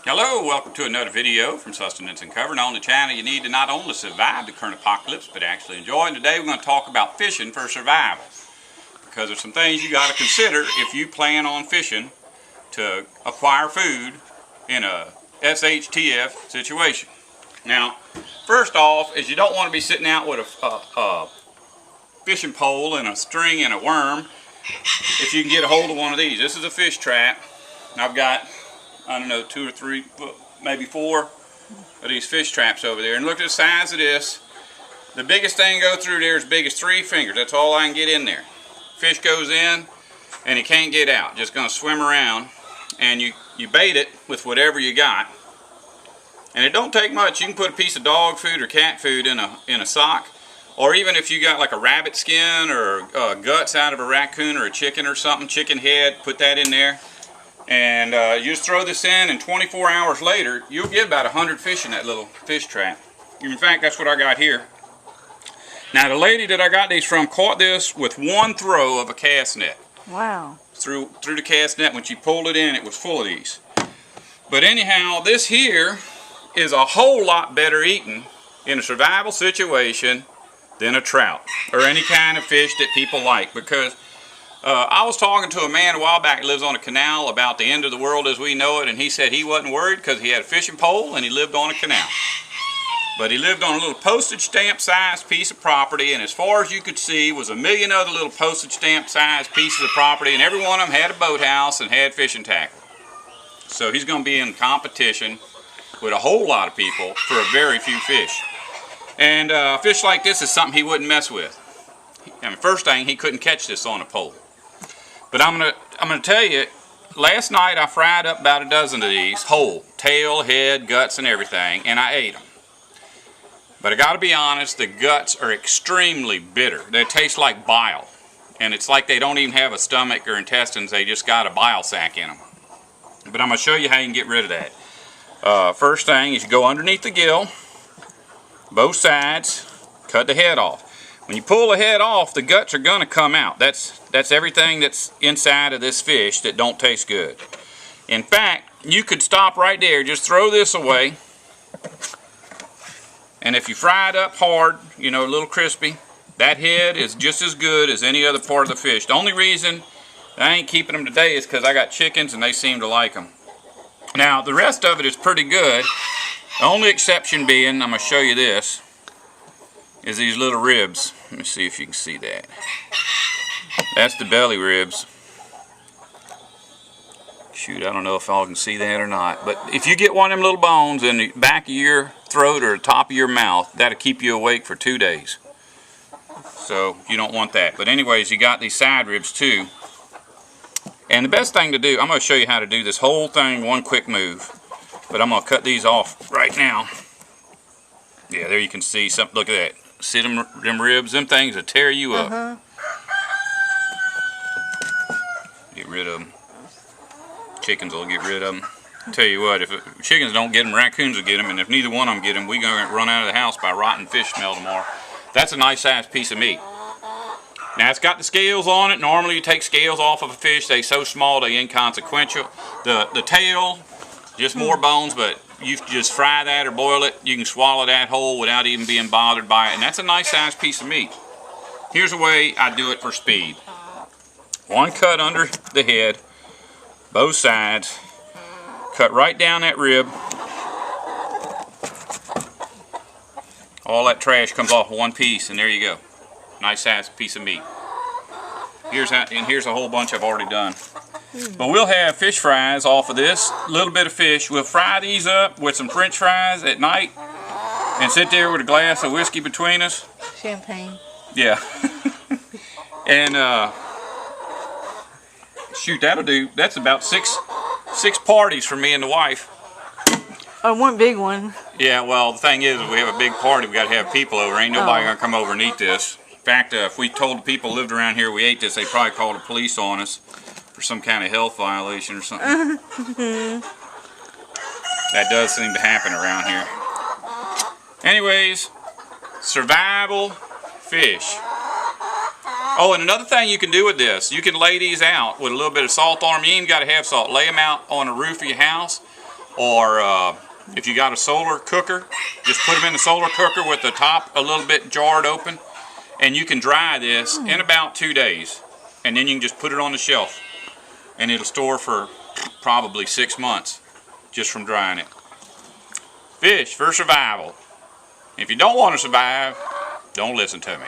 Hello, welcome to another video from Sustenance and Cover. And on the channel you need to not only survive the current apocalypse but actually enjoy it. Today we're going to talk about fishing for survival, because there's some things you got to consider if you plan on fishing to acquire food in a SHTF situation. Now, first off is you don't want to be sitting out with a fishing pole and a string and a worm if you can get a hold of one of these. This is a fish trap. I've got, I don't know, 2 or 3, maybe 4 of these fish traps over there. And look at the size of this. The biggest thing go through there is big as 3 fingers. That's all I can get in there. Fish goes in and he can't get out. Just going to swim around. And you bait it with whatever you got. And it don't take much. You can put a piece of dog food or cat food in a sock. Or even if you got like a rabbit skin or guts out of a raccoon or a chicken or something, chicken head, put that in there. And you just throw this in, and 24 hours later, you'll get about 100 fish in that little fish trap. In fact, that's what I got here. Now, the lady that I got these from caught this with one throw of a cast net. Wow. Through the cast net. When she pulled it in, it was full of these. But anyhow, this here is a whole lot better eaten in a survival situation than a trout or any kind of fish that people like, because I was talking to a man a while back that lives on a canal about the end of the world as we know it, and he said he wasn't worried because he had a fishing pole and he lived on a canal. But he lived on a little postage stamp sized piece of property, and as far as you could see was a million other little postage stamp sized pieces of property, and every one of them had a boathouse and had fishing tackle. So he's going to be in competition with a whole lot of people for a very few fish. And fish like this is something he wouldn't mess with. I mean, first thing, he couldn't catch this on a pole. But I'm gonna tell you, last night I fried up about a dozen of these whole, tail, head, guts, and everything, and I ate them. But I got to be honest, the guts are extremely bitter. They taste like bile, and it's like they don't even have a stomach or intestines. They just got a bile sac in them. But I'm gonna show you how you can get rid of that. First thing is you go underneath the gill. Both sides, cut the head off. When you pull the head off, the guts are going to come out. That's everything that's inside of this fish that don't taste good. In fact, you could stop right there, just throw this away, and if you fry it up hard, you know, a little crispy, that head is just as good as any other part of the fish. The only reason I ain't keeping them today is because I got chickens and they seem to like them. Now, the rest of it is pretty good. The only exception being, I'm going to show you this, is these little ribs. Let me see if you can see that. That's the belly ribs. Shoot, I don't know if y'all can see that or not. But if you get one of them little bones in the back of your throat or the top of your mouth, that'll keep you awake for 2 days. So you don't want that. But anyways, you got these side ribs too. And the best thing to do, I'm going to show you how to do this whole thing one quick move. But I'm going to cut these off right now. Yeah, there you can see something. Look at that. See them ribs? Them things will tear you up. Get rid of them. Chickens will get rid of them. Tell you what, if chickens don't get them, raccoons will get them. And if neither one of them get them, we're going to run out of the house by rotten fish smell tomorrow. That's a nice sized piece of meat. Now, it's got the scales on it. Normally you take scales off of a fish. They're so small, they're inconsequential. The tail, just more bones, but you just fry that or boil it. You can swallow that whole without even being bothered by it. And that's a nice sized piece of meat. Here's the way I do it for speed. One cut under the head, both sides. Cut right down that rib. All that trash comes off one piece, and there you go. Nice sized piece of meat. Here's a whole bunch I've already done. But we'll have fish fries off of this, a little bit of fish. We'll fry these up with some french fries at night and sit there with a glass of whiskey between us. Champagne. Yeah. And shoot, that'll do. That's about six parties for me and the wife. Oh, one big one. Yeah, well, the thing is, if we have a big party, we got to have people over. Ain't nobody going to come over and eat this. In fact, if we told the people who lived around here we ate this, they'd probably call the police on us for some kind of health violation or something. That does seem to happen around here. Anyways, survival fish. Oh, and another thing you can do with this, you can lay these out with a little bit of salt on them. You ain't got to have salt. Lay them out on the roof of your house. or if you got a solar cooker, just put them in the solar cooker with the top a little bit jarred open, and you can dry this in about 2 days, and then you can just put it on the shelf, and it'll store for probably 6 months just from drying it. Fish for survival. If you don't want to survive, don't listen to me.